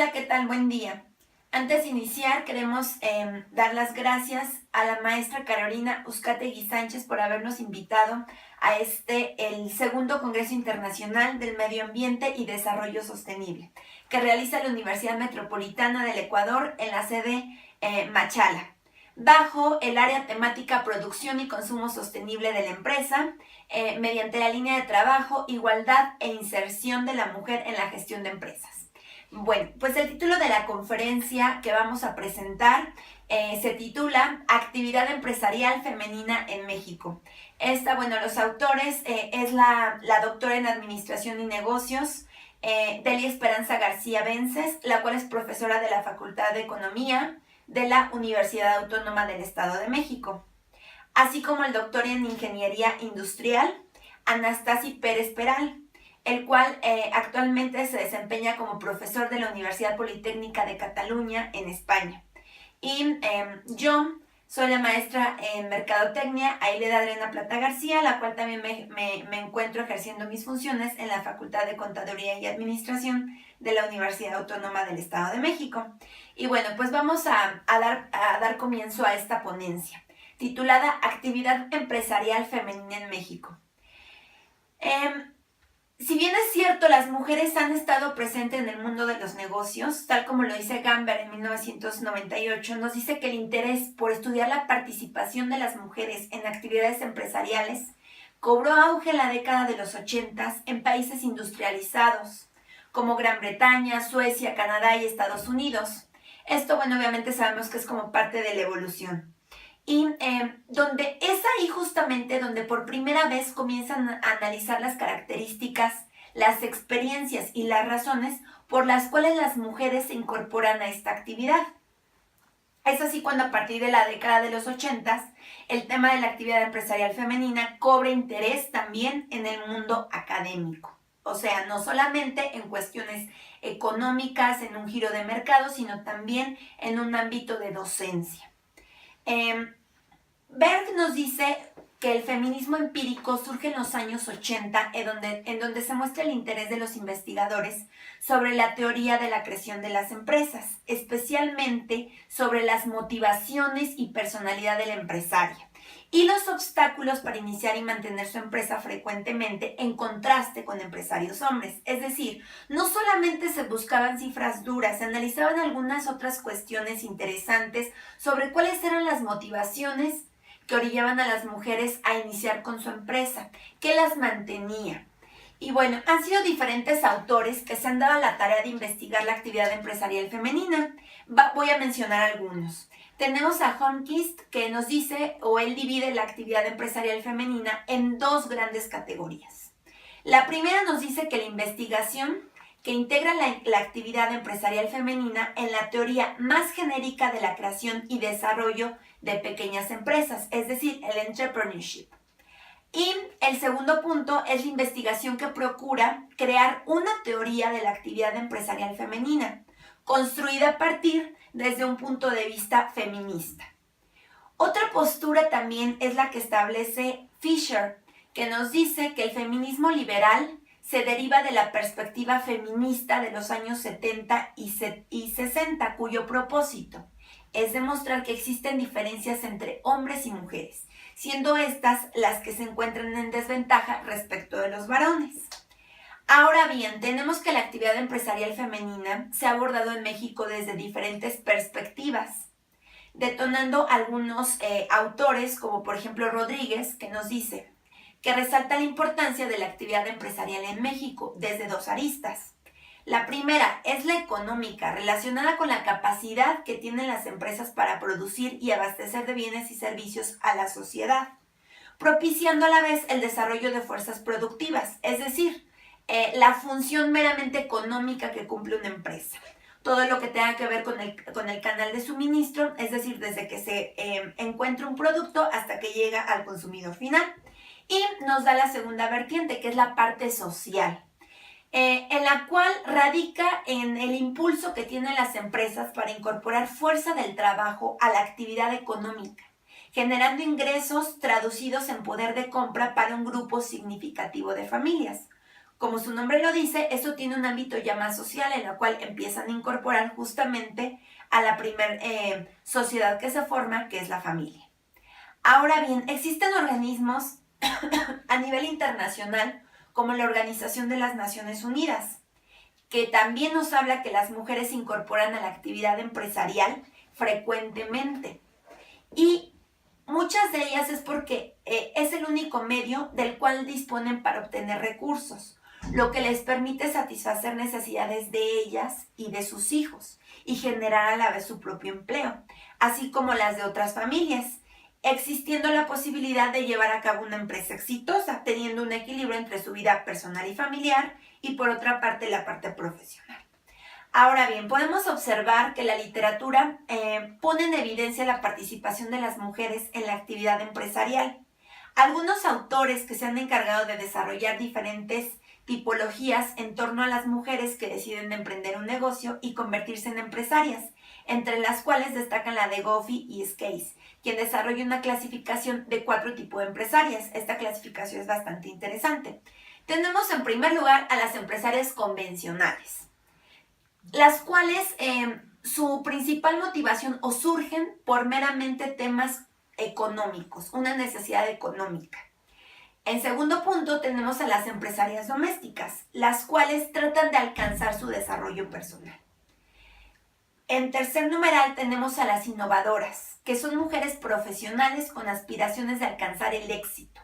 Hola, ¿qué tal? Buen día. Antes de iniciar, queremos dar las gracias a la maestra Carolina Uzcategui Sánchez por habernos invitado a el segundo Congreso Internacional del Medio Ambiente y Desarrollo Sostenible, que realiza la Universidad Metropolitana del Ecuador en la sede Machala, bajo el área temática Producción y Consumo Sostenible de la empresa, mediante la línea de trabajo Igualdad e Inserción de la Mujer en la Gestión de Empresas. Bueno, pues el título de la conferencia que vamos a presentar se titula Actividad Empresarial Femenina en México. Los autores es la doctora en Administración y Negocios, Delia Esperanza García Vences, la cual es profesora de la Facultad de Economía de la Universidad Autónoma del Estado de México, así como el doctor en Ingeniería Industrial, Anastasi Pérez Peral, el cual actualmente se desempeña como profesor de la Universidad Politécnica de Cataluña en España. Y yo soy la maestra en Mercadotecnia, Aileda Adriana Plata García, la cual también me encuentro ejerciendo mis funciones en la Facultad de Contaduría y Administración de la Universidad Autónoma del Estado de México. Y bueno, pues vamos a dar comienzo a esta ponencia, titulada Actividad Empresarial Femenina en México. Si bien es cierto, las mujeres han estado presentes en el mundo de los negocios, tal como lo dice Gamber en 1998, nos dice que el interés por estudiar la participación de las mujeres en actividades empresariales cobró auge en la década de los 80 en países industrializados, como Gran Bretaña, Suecia, Canadá y Estados Unidos. Esto, obviamente sabemos que es como parte de la evolución. Y donde es ahí justamente donde por primera vez comienzan a analizar las características, las experiencias y las razones por las cuales las mujeres se incorporan a esta actividad. Es así cuando a partir de la década de los 80 el tema de la actividad empresarial femenina cobra interés también en el mundo académico. O sea, no solamente en cuestiones económicas, en un giro de mercado, sino también en un ámbito de docencia. Berg nos dice que el feminismo empírico surge en los años 80, en donde se muestra el interés de los investigadores sobre la teoría de la creación de las empresas, especialmente sobre las motivaciones y personalidad de la empresaria, y los obstáculos para iniciar y mantener su empresa frecuentemente en contraste con empresarios hombres. Es decir, no solamente se buscaban cifras duras, se analizaban algunas otras cuestiones interesantes sobre cuáles eran las motivaciones que orillaban a las mujeres a iniciar con su empresa, qué las mantenía. Y bueno, han sido diferentes autores que se han dado la tarea de investigar la actividad empresarial femenina. Voy a mencionar algunos. Tenemos a Hornquist, que nos dice, o él divide la actividad empresarial femenina en dos grandes categorías. La primera nos dice que la investigación que integra la actividad empresarial femenina en la teoría más genérica de la creación y desarrollo de pequeñas empresas, es decir, el entrepreneurship. Y el segundo punto es la investigación que procura crear una teoría de la actividad empresarial femenina, construida a partir desde un punto de vista feminista. Otra postura también es la que establece Fisher, que nos dice que el feminismo liberal se deriva de la perspectiva feminista de los años 70 y 60, cuyo propósito es demostrar que existen diferencias entre hombres y mujeres, siendo estas las que se encuentran en desventaja respecto de los varones. Ahora bien, tenemos que la actividad empresarial femenina se ha abordado en México desde diferentes perspectivas, detonando algunos autores, como por ejemplo Rodríguez, que nos dice que resalta la importancia de la actividad empresarial en México desde dos aristas. La primera es la económica, relacionada con la capacidad que tienen las empresas para producir y abastecer de bienes y servicios a la sociedad, propiciando a la vez el desarrollo de fuerzas productivas, es decir, la función meramente económica que cumple una empresa. Todo lo que tenga que ver con el canal de suministro, es decir, desde que se encuentra un producto hasta que llega al consumidor final. Y nos da la segunda vertiente, que es la parte social, en la cual radica en el impulso que tienen las empresas para incorporar fuerza del trabajo a la actividad económica, generando ingresos traducidos en poder de compra para un grupo significativo de familias, Como su nombre lo dice, eso tiene un ámbito ya más social en el cual empiezan a incorporar justamente a la primer sociedad que se forma, que es la familia. Ahora bien, existen organismos a nivel internacional como la Organización de las Naciones Unidas, que también nos habla que las mujeres se incorporan a la actividad empresarial frecuentemente. Y muchas de ellas es porque es el único medio del cual disponen para obtener recursos, lo que les permite satisfacer necesidades de ellas y de sus hijos y generar a la vez su propio empleo, así como las de otras familias, existiendo la posibilidad de llevar a cabo una empresa exitosa, teniendo un equilibrio entre su vida personal y familiar y por otra parte la parte profesional. Ahora bien, podemos observar que la literatura pone en evidencia la participación de las mujeres en la actividad empresarial. Algunos autores que se han encargado de desarrollar diferentes tipologías en torno a las mujeres que deciden emprender un negocio y convertirse en empresarias, entre las cuales destacan la de Goffey y Skeis, quien desarrolla una clasificación de 4 tipos de empresarias. Esta clasificación es bastante interesante. Tenemos en primer lugar a las empresarias convencionales, las cuales su principal motivación o surgen por meramente temas económicos, una necesidad económica. En segundo punto tenemos a las empresarias domésticas, las cuales tratan de alcanzar su desarrollo personal. En tercer numeral tenemos a las innovadoras, que son mujeres profesionales con aspiraciones de alcanzar el éxito.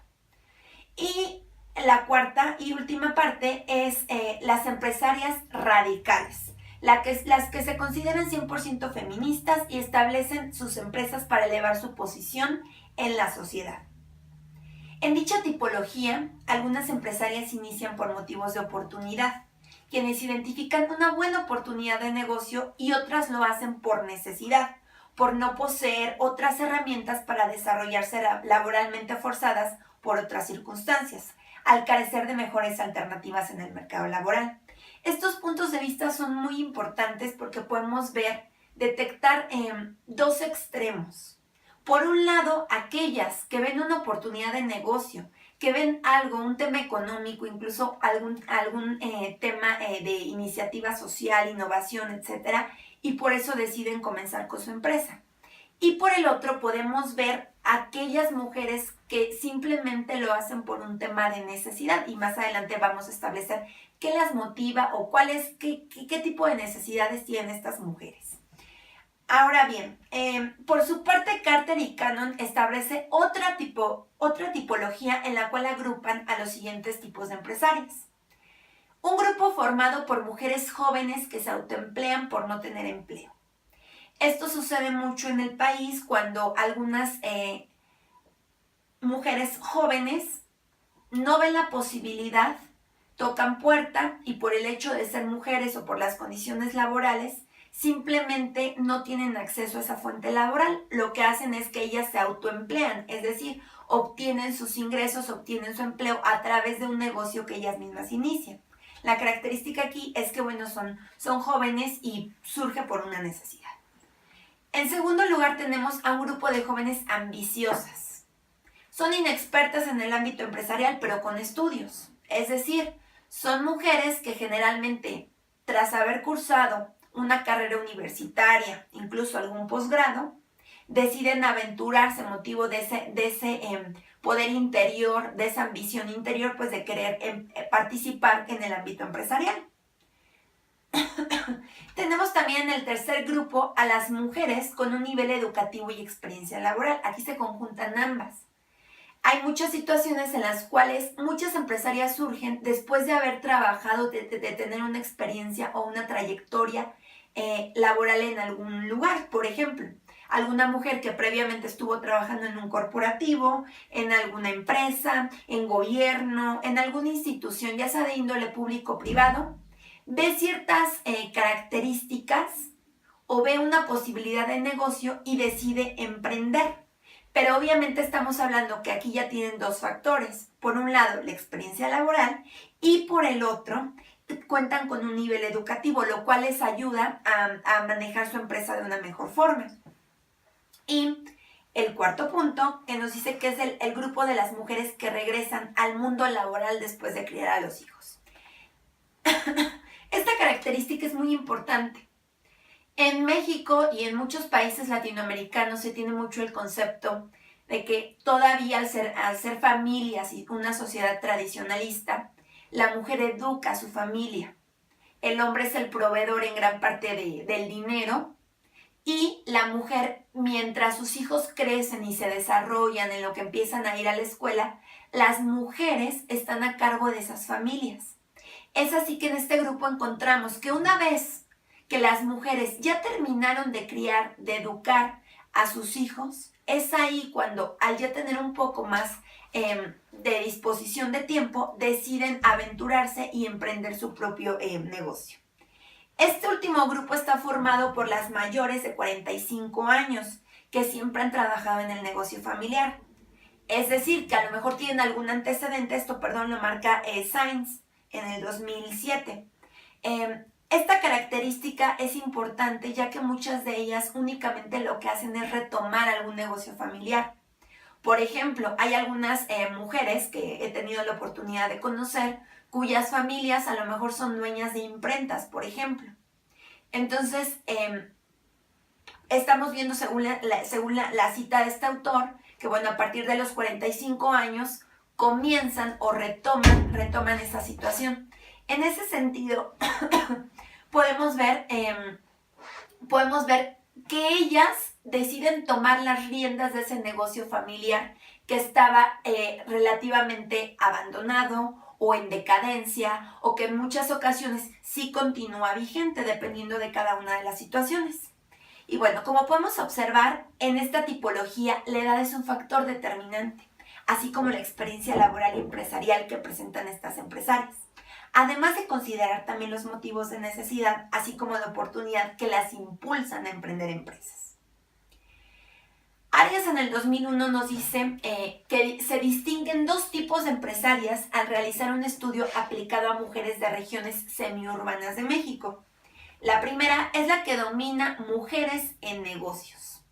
Y la cuarta y última parte es las empresarias radicales, las que se consideran 100% feministas y establecen sus empresas para elevar su posición en la sociedad. En dicha tipología, algunas empresarias inician por motivos de oportunidad, quienes identifican una buena oportunidad de negocio, y otras lo hacen por necesidad, por no poseer otras herramientas para desarrollarse laboralmente forzadas por otras circunstancias, al carecer de mejores alternativas en el mercado laboral. Estos puntos de vista son muy importantes porque podemos detectar dos extremos. Por un lado, aquellas que ven una oportunidad de negocio, que ven algo, un tema económico, incluso algún tema de iniciativa social, innovación, etcétera, y por eso deciden comenzar con su empresa. Y por el otro podemos ver aquellas mujeres que simplemente lo hacen por un tema de necesidad, y más adelante vamos a establecer qué las motiva o qué tipo de necesidades tienen estas mujeres. Ahora bien, por su parte, Carter y Cannon establece otra tipología en la cual agrupan a los siguientes tipos de empresarias. Un grupo formado por mujeres jóvenes que se autoemplean por no tener empleo. Esto sucede mucho en el país cuando algunas mujeres jóvenes no ven la posibilidad, tocan puerta y por el hecho de ser mujeres o por las condiciones laborales, simplemente no tienen acceso a esa fuente laboral. Lo que hacen es que ellas se autoemplean, es decir, obtienen sus ingresos, obtienen su empleo a través de un negocio que ellas mismas inician. La característica aquí es que, bueno, son jóvenes y surge por una necesidad. En segundo lugar, tenemos a un grupo de jóvenes ambiciosas. Son inexpertas en el ámbito empresarial, pero con estudios. Es decir, son mujeres que generalmente, tras haber cursado una carrera universitaria, incluso algún posgrado, deciden aventurarse motivo de ese poder interior, de esa ambición interior, pues de querer participar en el ámbito empresarial. Tenemos también en el tercer grupo a las mujeres con un nivel educativo y experiencia laboral. Aquí se conjuntan ambas. Hay muchas situaciones en las cuales muchas empresarias surgen después de haber trabajado, de tener una experiencia o una trayectoria laboral en algún lugar. Por ejemplo, alguna mujer que previamente estuvo trabajando en un corporativo, en alguna empresa, en gobierno, en alguna institución, ya sea de índole público o privado, ve ciertas características o ve una posibilidad de negocio y decide emprender. Pero obviamente estamos hablando que aquí ya tienen dos factores. Por un lado, la experiencia laboral, y por el otro, cuentan con un nivel educativo, lo cual les ayuda a manejar su empresa de una mejor forma. Y el cuarto punto, que nos dice que es el grupo de las mujeres que regresan al mundo laboral después de criar a los hijos. Esta característica es muy importante. En México y en muchos países latinoamericanos se tiene mucho el concepto de que todavía al ser familias y una sociedad tradicionalista, la mujer educa a su familia. El hombre es el proveedor en gran parte del dinero y la mujer, mientras sus hijos crecen y se desarrollan en lo que empiezan a ir a la escuela, las mujeres están a cargo de esas familias. Es así que en este grupo encontramos que una vez que las mujeres ya terminaron de criar, de educar a sus hijos, es ahí cuando, al ya tener un poco más de disposición de tiempo, deciden aventurarse y emprender su propio negocio. Este último grupo está formado por las mayores de 45 años, que siempre han trabajado en el negocio familiar. Es decir, que a lo mejor tienen algún antecedente, esto, perdón, lo marca Sainz en el 2007. Esta característica es importante ya que muchas de ellas únicamente lo que hacen es retomar algún negocio familiar. Por ejemplo, hay algunas mujeres que he tenido la oportunidad de conocer cuyas familias a lo mejor son dueñas de imprentas, por ejemplo. Entonces, estamos viendo según la cita de este autor, que bueno, a partir de los 45 años comienzan o retoman esa situación. En ese sentido, podemos ver que ellas deciden tomar las riendas de ese negocio familiar que estaba relativamente abandonado o en decadencia, o que en muchas ocasiones sí continúa vigente dependiendo de cada una de las situaciones. Y bueno, como podemos observar, en esta tipología la edad es un factor determinante, así como la experiencia laboral y empresarial que presentan estas empresarias. Además de considerar también los motivos de necesidad, así como de oportunidad que las impulsan a emprender empresas. Arias en el 2001 nos dice que se distinguen dos tipos de empresarias al realizar un estudio aplicado a mujeres de regiones semiurbanas de México. La primera es la que domina mujeres en negocios.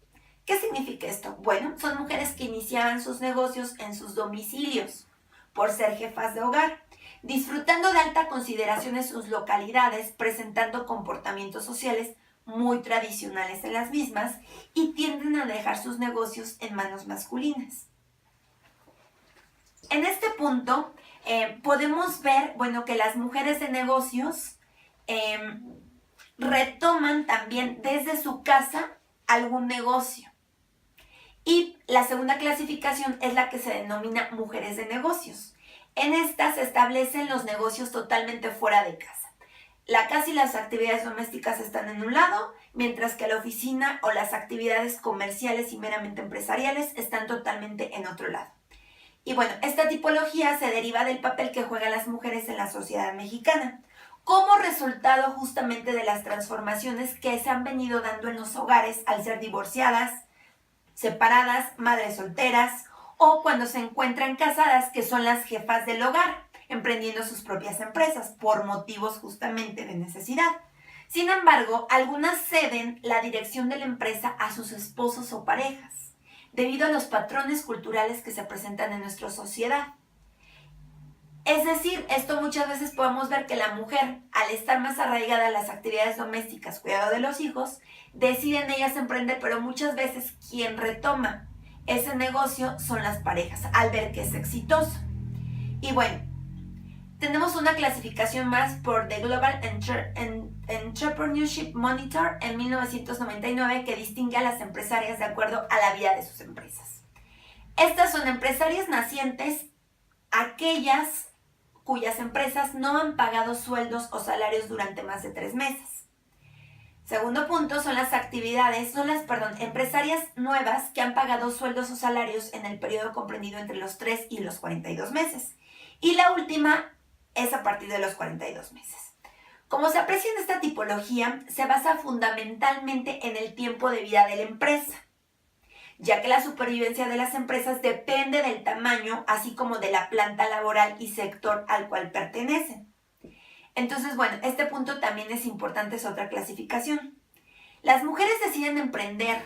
¿Qué significa esto? Bueno, son mujeres que iniciaban sus negocios en sus domicilios por ser jefas de hogar, disfrutando de alta consideración en sus localidades, presentando comportamientos sociales muy tradicionales en las mismas y tienden a dejar sus negocios en manos masculinas. En este punto podemos ver, bueno, que las mujeres de negocios retoman también desde su casa algún negocio. Y la segunda clasificación es la que se denomina mujeres de negocios. En esta se establecen los negocios totalmente fuera de casa. La casa y las actividades domésticas están en un lado, mientras que la oficina o las actividades comerciales y meramente empresariales están totalmente en otro lado. Y bueno, esta tipología se deriva del papel que juegan las mujeres en la sociedad mexicana, como resultado justamente de las transformaciones que se han venido dando en los hogares al ser divorciadas, separadas, madres solteras o cuando se encuentran casadas, que son las jefas del hogar, emprendiendo sus propias empresas por motivos justamente de necesidad. Sin embargo, algunas ceden la dirección de la empresa a sus esposos o parejas, debido a los patrones culturales que se presentan en nuestra sociedad. Es decir, esto muchas veces podemos ver que la mujer, al estar más arraigada a las actividades domésticas, cuidado de los hijos, deciden ellas emprender, pero muchas veces quien retoma ese negocio son las parejas, al ver que es exitoso. Y bueno, tenemos una clasificación más por The Global Entrepreneurship Monitor en 1999 que distingue a las empresarias de acuerdo a la vida de sus empresas. Estas son empresarias nacientes, aquellas cuyas empresas no han pagado sueldos o salarios durante más de 3 meses. Segundo punto son empresarias nuevas que han pagado sueldos o salarios en el periodo comprendido entre los 3 y los 42 meses. Y la última es a partir de los 42 meses. Como se aprecia en esta tipología, se basa fundamentalmente en el tiempo de vida de la empresa, ya que la supervivencia de las empresas depende del tamaño, así como de la planta laboral y sector al cual pertenecen. Entonces, bueno, este punto también es importante, es otra clasificación. Las mujeres deciden emprender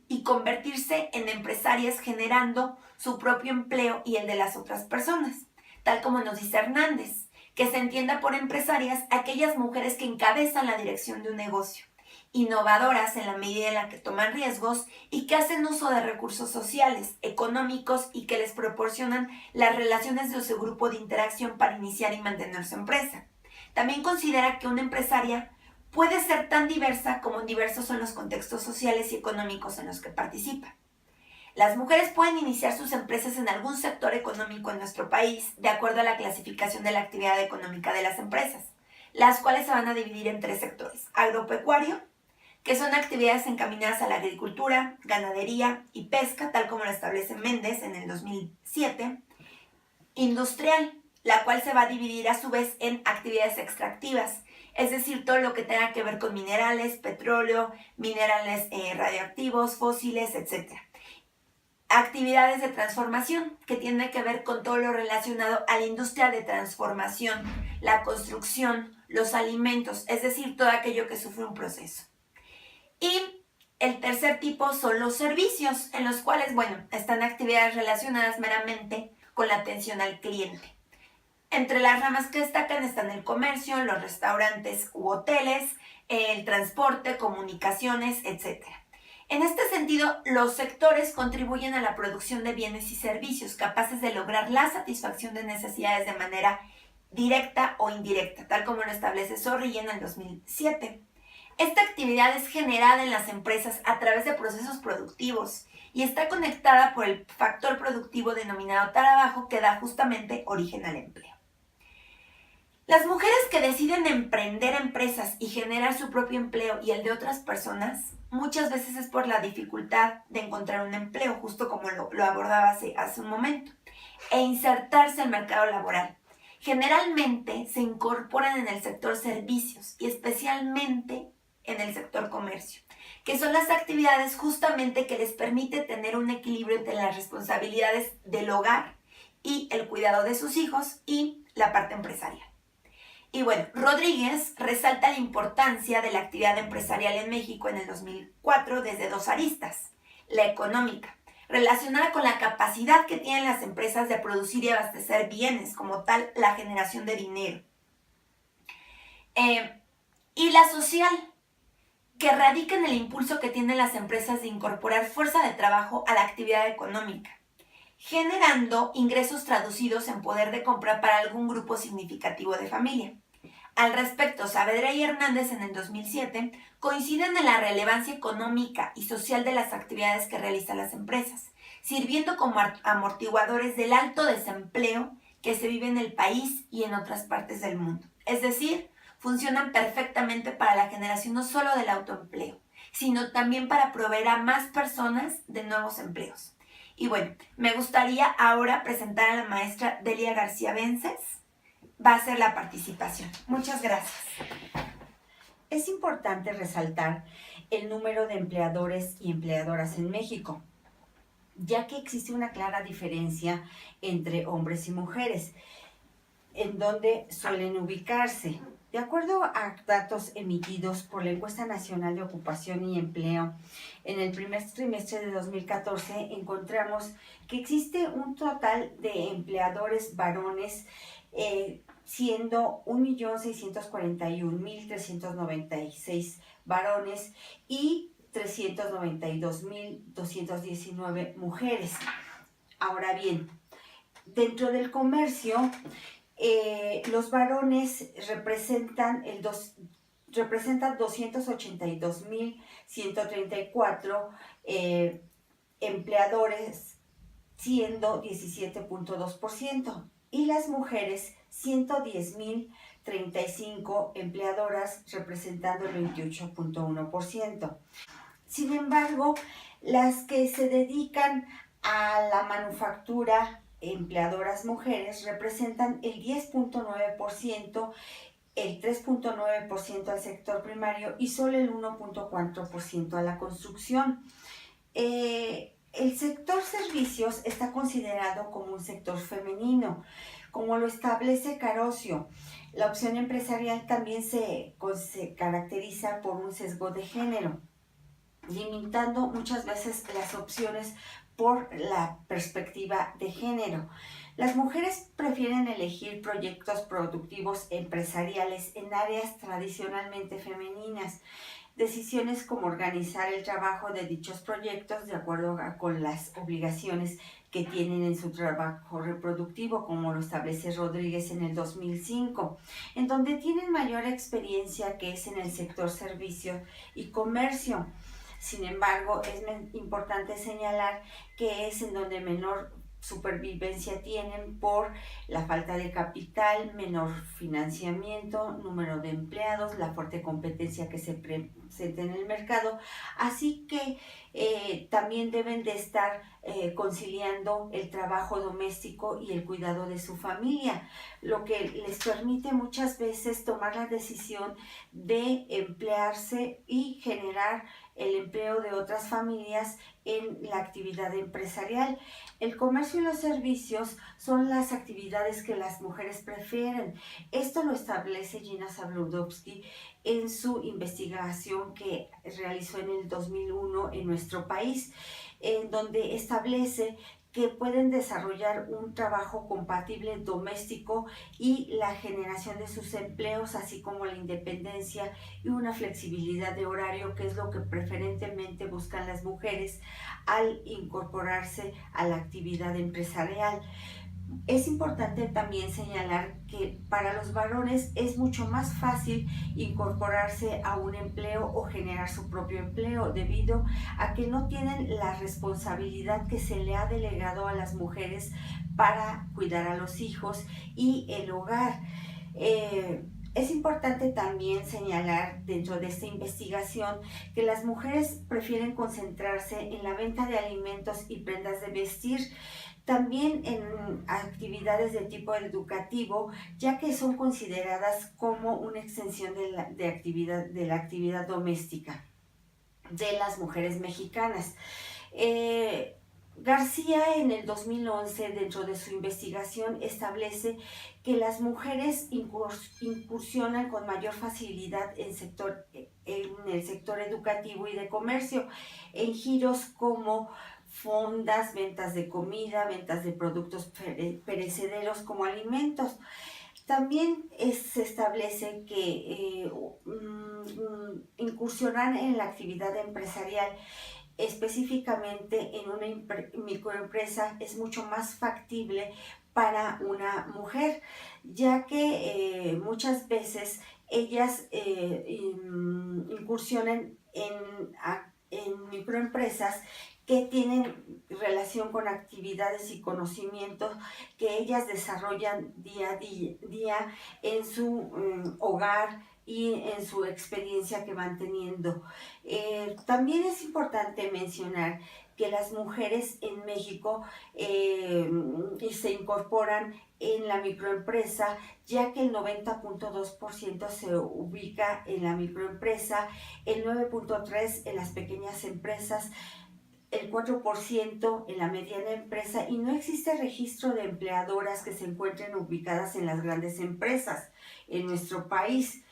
y convertirse en empresarias generando su propio empleo y el de las otras personas, tal como nos dice Hernández, que se entienda por empresarias aquellas mujeres que encabezan la dirección de un negocio, innovadoras en la medida en la que toman riesgos y que hacen uso de recursos sociales, económicos y que les proporcionan las relaciones de su grupo de interacción para iniciar y mantener su empresa. También considera que una empresaria puede ser tan diversa como diversos son los contextos sociales y económicos en los que participa. Las mujeres pueden iniciar sus empresas en algún sector económico en nuestro país de acuerdo a la clasificación de la actividad económica de las empresas, las cuales se van a dividir en 3 sectores: agropecuario, que son actividades encaminadas a la agricultura, ganadería y pesca, tal como lo establece Méndez en el 2007. Industrial, la cual se va a dividir a su vez en actividades extractivas, es decir, todo lo que tenga que ver con minerales, petróleo, minerales radioactivos, fósiles, etc. Actividades de transformación, que tiene que ver con todo lo relacionado a la industria de transformación, la construcción, los alimentos, es decir, todo aquello que sufre un proceso. Y el tercer tipo son los servicios, en los cuales, están actividades relacionadas meramente con la atención al cliente. Entre las ramas que destacan están el comercio, los restaurantes u hoteles, el transporte, comunicaciones, etc. En este sentido, los sectores contribuyen a la producción de bienes y servicios capaces de lograr la satisfacción de necesidades de manera directa o indirecta, tal como lo establece Zorrilla en el 2007. Esta actividad es generada en las empresas a través de procesos productivos y está conectada por el factor productivo denominado trabajo que da justamente origen al empleo. Las mujeres que deciden emprender empresas y generar su propio empleo y el de otras personas, muchas veces es por la dificultad de encontrar un empleo, justo como lo abordaba hace un momento, e insertarse al mercado laboral. Generalmente se incorporan en el sector servicios y especialmente en el sector comercio, que son las actividades justamente que les permite tener un equilibrio entre las responsabilidades del hogar y el cuidado de sus hijos y la parte empresarial. Y Rodríguez resalta la importancia de la actividad empresarial en México en el 2004 desde 2 aristas: la económica, relacionada con la capacidad que tienen las empresas de producir y abastecer bienes, como tal la generación de dinero, y la social, que radica en el impulso que tienen las empresas de incorporar fuerza de trabajo a la actividad económica, generando ingresos traducidos en poder de compra para algún grupo significativo de familia. Al respecto, Saavedra y Hernández en el 2007 coinciden en la relevancia económica y social de las actividades que realizan las empresas, sirviendo como amortiguadores del alto desempleo que se vive en el país y en otras partes del mundo. Es decir, funcionan perfectamente para la generación no solo del autoempleo, sino también para proveer a más personas de nuevos empleos. Y me gustaría ahora presentar a la maestra Delia García Vences. Va a ser la participación. Muchas gracias. Es importante resaltar el número de empleadores y empleadoras en México, ya que existe una clara diferencia entre hombres y mujeres, en donde suelen ubicarse. De acuerdo a datos emitidos por la Encuesta Nacional de Ocupación y Empleo, en el primer trimestre de 2014 encontramos que existe un total de empleadores varones siendo 1.641.396 varones y 392.219 mujeres. Ahora bien, dentro del comercio, los varones representan 282.134 empleadores, siendo 17.2%, y las mujeres 110.035 empleadoras, representando el 28.1%. Sin embargo, las que se dedican a la manufactura, empleadoras mujeres, representan el 10.9%, el 3.9% al sector primario y solo el 1.4% a la construcción. El sector servicios está considerado como un sector femenino, como lo establece Carosio. La opción empresarial también se caracteriza por un sesgo de género, limitando muchas veces las opciones por la perspectiva de género. Las mujeres prefieren elegir proyectos productivos empresariales en áreas tradicionalmente femeninas. Decisiones como organizar el trabajo de dichos proyectos de acuerdo con las obligaciones que tienen en su trabajo reproductivo, como lo establece Rodríguez en el 2005, en donde tienen mayor experiencia, que es en el sector servicios y comercio. Sin embargo, es importante señalar que es en donde menor supervivencia tienen por la falta de capital, menor financiamiento, número de empleados, la fuerte competencia que se presenta en el mercado. Así que también deben de estar conciliando el trabajo doméstico y el cuidado de su familia, lo que les permite muchas veces tomar la decisión de emplearse y generar el empleo de otras familias en la actividad empresarial. El comercio y los servicios son las actividades que las mujeres prefieren. Esto lo establece Gina Zabludovsky en su investigación que realizó en el 2001 en nuestro país, en donde establece que pueden desarrollar un trabajo compatible doméstico y la generación de sus empleos, así como la independencia y una flexibilidad de horario, que es lo que preferentemente buscan las mujeres al incorporarse a la actividad empresarial. Es importante también señalar que para los varones es mucho más fácil incorporarse a un empleo o generar su propio empleo, debido a que no tienen la responsabilidad que se le ha delegado a las mujeres para cuidar a los hijos y el hogar. Es importante también señalar dentro de esta investigación que las mujeres prefieren concentrarse en la venta de alimentos y prendas de vestir, también en actividades de tipo educativo, ya que son consideradas como una extensión de la actividad doméstica de las mujeres mexicanas. García en el 2011, dentro de su investigación, establece que las mujeres incursionan con mayor facilidad en el sector educativo y de comercio, en giros como fondas, ventas de comida, ventas de productos perecederos como alimentos. También se establece que incursionar en la actividad empresarial, específicamente en una microempresa, es mucho más factible para una mujer, ya que muchas veces ellas incursionan en microempresas que tienen relación con actividades y conocimientos que ellas desarrollan día a día en su hogar y en su experiencia que van teniendo. También es importante mencionar que las mujeres en México se incorporan en la microempresa, ya que el 90.2% se ubica en la microempresa, el 9.3% en las pequeñas empresas, el 4% en la mediana empresa, y no existe registro de empleadoras que se encuentren ubicadas en las grandes empresas en nuestro país.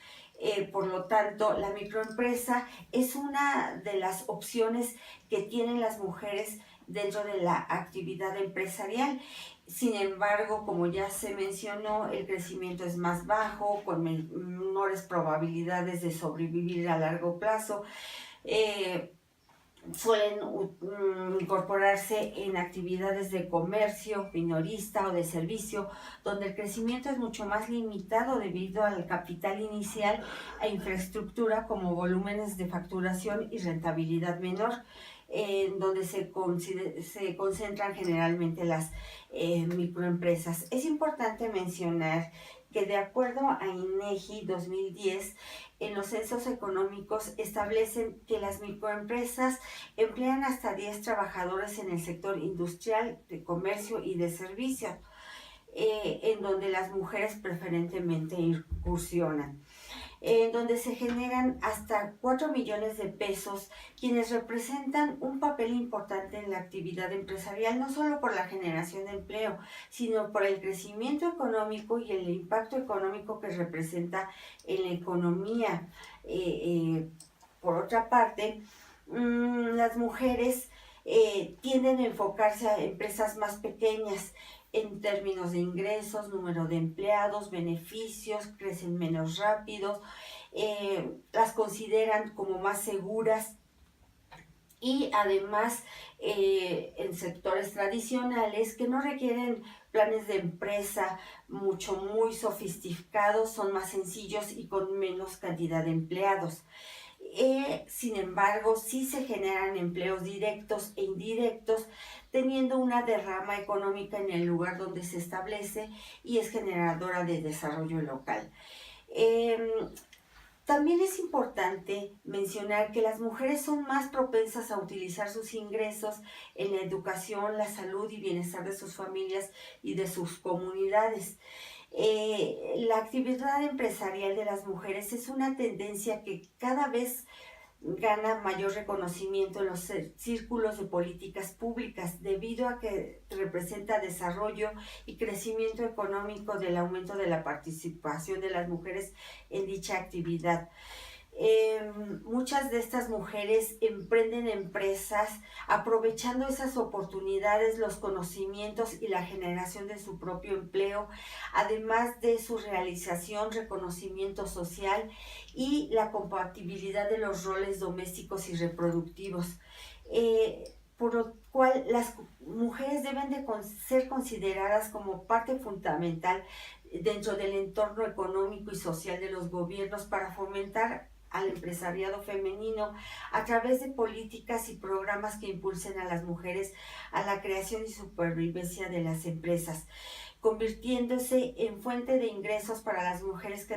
Por lo tanto, la microempresa es una de las opciones que tienen las mujeres dentro de la actividad empresarial. Sin embargo, como ya se mencionó, el crecimiento es más bajo, con menores probabilidades de sobrevivir a largo plazo. Suelen incorporarse en actividades de comercio minorista o de servicio, donde el crecimiento es mucho más limitado debido al capital inicial e infraestructura, como volúmenes de facturación y rentabilidad menor, donde se concentran generalmente las microempresas. Es importante mencionar que, de acuerdo a INEGI 2010, en los censos económicos establecen que las microempresas emplean hasta 10 trabajadores en el sector industrial, de comercio y de servicios, en donde las mujeres preferentemente incursionan, en donde se generan hasta 4 millones de pesos, quienes representan un papel importante en la actividad empresarial, no solo por la generación de empleo, sino por el crecimiento económico y el impacto económico que representa en la economía. Por otra parte, las mujeres tienden a enfocarse a empresas más pequeñas, en términos de ingresos, número de empleados, beneficios, crecen menos rápido, las consideran como más seguras y además en sectores tradicionales que no requieren planes de empresa muy sofisticados, son más sencillos y con menos cantidad de empleados. Sin embargo, sí se generan empleos directos e indirectos, teniendo una derrama económica en el lugar donde se establece y es generadora de desarrollo local. Em, También es importante mencionar que las mujeres son más propensas a utilizar sus ingresos en la educación, la salud y bienestar de sus familias y de sus comunidades. La actividad empresarial de las mujeres es una tendencia que cada vez gana mayor reconocimiento en los círculos de políticas públicas debido a que representa desarrollo y crecimiento económico del aumento de la participación de las mujeres en dicha actividad. Muchas de estas mujeres emprenden empresas aprovechando esas oportunidades, los conocimientos y la generación de su propio empleo, además de su realización, reconocimiento social y la compatibilidad de los roles domésticos y reproductivos. Por lo cual las mujeres deben de ser consideradas como parte fundamental dentro del entorno económico y social de los gobiernos para fomentar al empresariado femenino a través de políticas y programas que impulsen a las mujeres a la creación y supervivencia de las empresas, convirtiéndose en fuente de ingresos para las mujeres que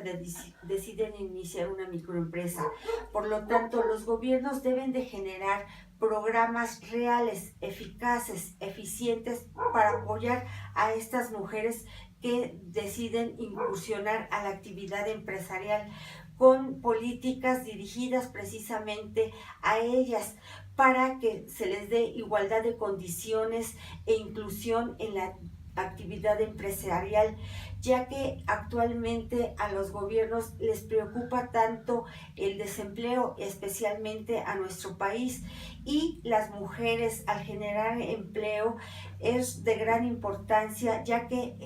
deciden iniciar una microempresa. Por lo tanto, los gobiernos deben de generar programas reales, eficaces, eficientes para apoyar a estas mujeres que deciden incursionar a la actividad empresarial con políticas dirigidas precisamente a ellas para que se les dé igualdad de condiciones e inclusión en la actividad empresarial, ya que actualmente a los gobiernos les preocupa tanto el desempleo, especialmente a nuestro país, y las mujeres al generar empleo es de gran importancia, ya que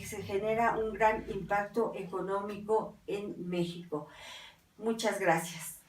se genera un gran impacto económico en México. Muchas gracias.